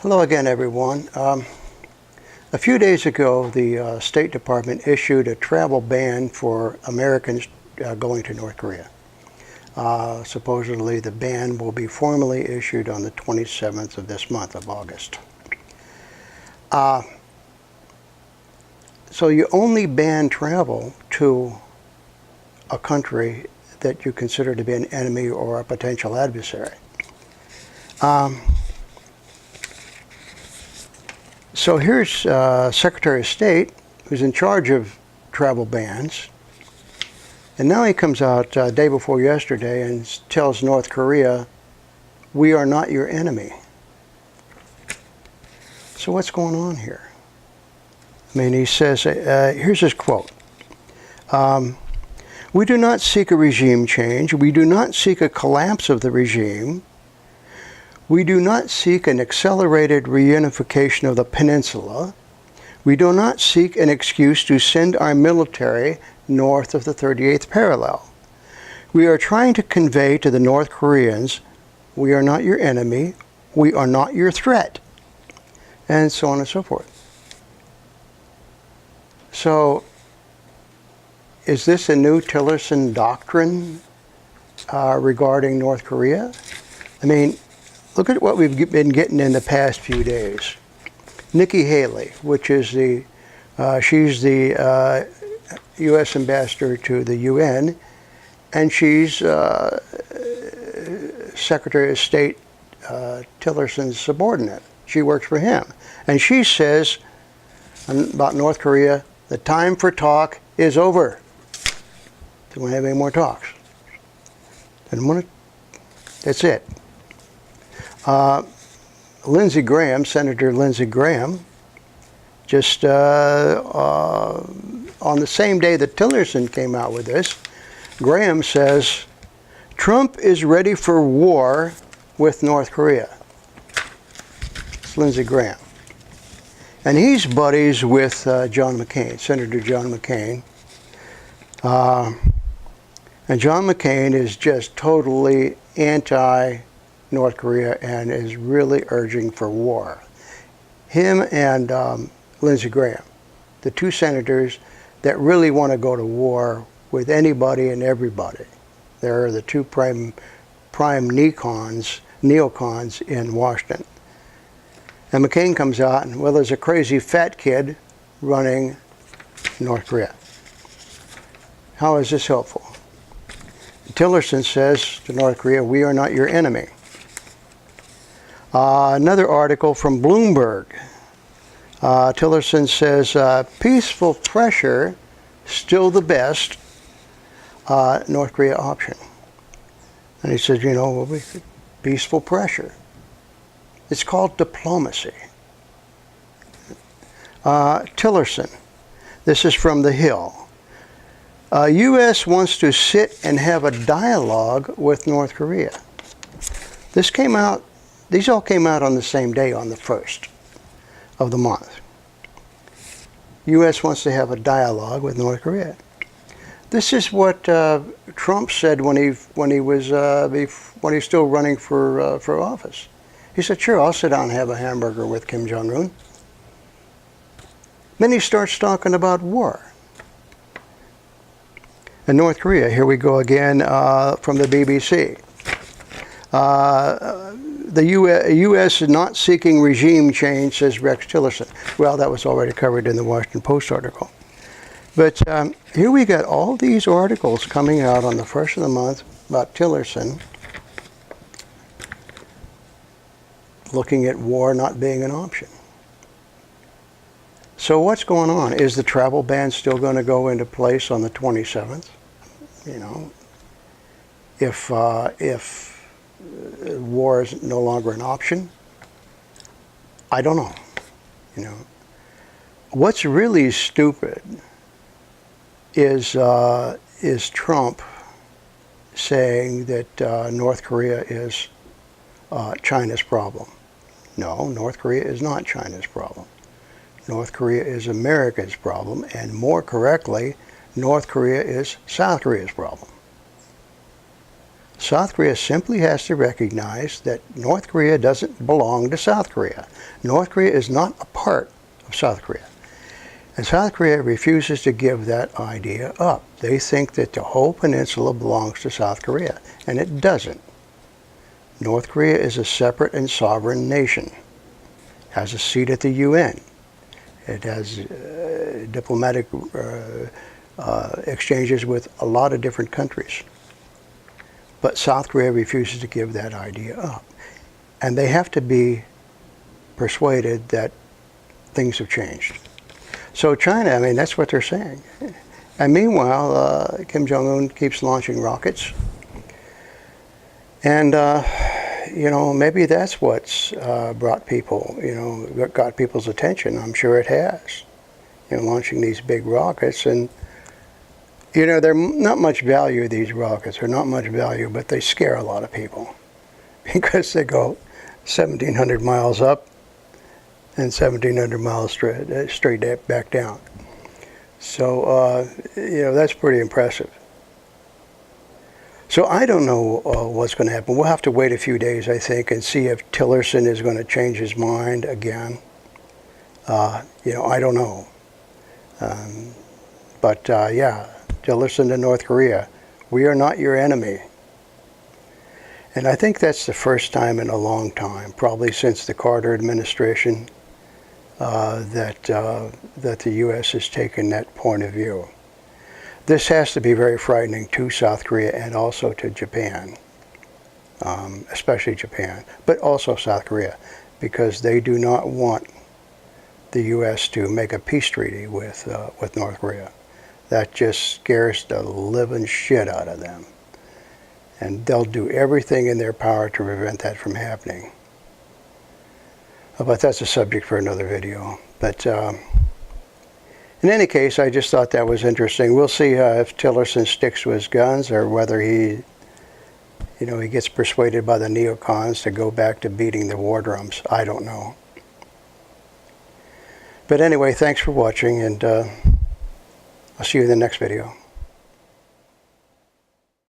Hello again, everyone. A few days ago, the State Department issued a travel ban for Americans going to North Korea. Supposedly, the ban will be formally issued on the 27th of this month of August. So you only ban travel to a country that you consider to be an enemy or a potential adversary. So here's Secretary of State, who's in charge of travel bans, and now he comes out day before yesterday and tells North Korea, "We are not your enemy." So what's going on here? I mean, he says, here's his quote. "We do not seek a regime change. We do not seek a collapse of the regime. We do not seek an accelerated reunification of the peninsula. We do not seek an excuse to send our military north of the 38th parallel. We are trying to convey to the North Koreans, we are not your enemy, we are not your threat," and so on and so forth. So, is this a new Tillerson Doctrine regarding North Korea? I mean, look at what we've been getting in the past few days. Nikki Haley, which is she's the U.S. ambassador to the UN, and she's Secretary of State Tillerson's subordinate. She works for him. And she says about North Korea, the time for talk is over. They won't have any more talks. That's it. Lindsey Graham, Senator Lindsey Graham, just on the same day that Tillerson came out with this, Graham says, Trump is ready for war with North Korea. It's Lindsey Graham. And he's buddies with John McCain, Senator John McCain. And John McCain is just totally anti-North Korea and is really urging for war. Him and Lindsey Graham, the two senators that really want to go to war with anybody and everybody. They're the two prime neocons in Washington. And McCain comes out and, well, there's a crazy fat kid running North Korea. How is this helpful? Tillerson says to North Korea, we are not your enemy. Another article from Bloomberg. Tillerson says, peaceful pressure, still the best North Korea option. And he says, peaceful pressure. It's called diplomacy. Tillerson, this is from The Hill. U.S. wants to sit and have a dialogue with North Korea. These all came out on the same day, on the 1st of the month. U.S. wants to have a dialogue with North Korea. This is what Trump said when he was still running for office. He said, "Sure, I'll sit down and have a hamburger with Kim Jong-un." Then he starts talking about war. And North Korea, here we go again from the BBC. The U.S. is not seeking regime change, says Rex Tillerson. Well, that was already covered in the Washington Post article. But here we got all these articles coming out on the 1st of the month about Tillerson looking at war not being an option. So what's going on? Is the travel ban still going to go into place on the 27th? If war is no longer an option? I don't know. What's really stupid is Trump saying that North Korea is China's problem. No, North Korea is not China's problem. North Korea is America's problem, and more correctly, North Korea is South Korea's problem. South Korea simply has to recognize that North Korea doesn't belong to South Korea. North Korea is not a part of South Korea. And South Korea refuses to give that idea up. They think that the whole peninsula belongs to South Korea, and it doesn't. North Korea is a separate and sovereign nation, has a seat at the UN. It has diplomatic exchanges with a lot of different countries. But South Korea refuses to give that idea up. And they have to be persuaded that things have changed. So China, I mean, that's what they're saying. And meanwhile, Kim Jong-un keeps launching rockets. And, you know, maybe that's what's brought people, you know, got people's attention. I'm sure it has. You know, launching these big rockets. And, you know, they're not much value, these rockets. They're not much value, but they scare a lot of people because they go 1,700 miles up and 1,700 miles straight back down. So, you know, that's pretty impressive. So I don't know what's going to happen. We'll have to wait a few days, I think, and see if Tillerson is going to change his mind again. You know, I don't know. But yeah, Tillerson to North Korea, we are not your enemy. And I think that's the first time in a long time, probably since the Carter administration, that the U.S. has taken that point of view. This has to be very frightening to South Korea and also to Japan, especially Japan, but also South Korea, because they do not want the U.S. to make a peace treaty with North Korea. That just scares the living shit out of them. And they'll do everything in their power to prevent that from happening. But that's a subject for another video. But in any case, I just thought that was interesting. We'll see if Tillerson sticks to his guns or whether he, you know, he gets persuaded by the neocons to go back to beating the war drums. I don't know. But anyway, thanks for watching, and I'll see you in the next video.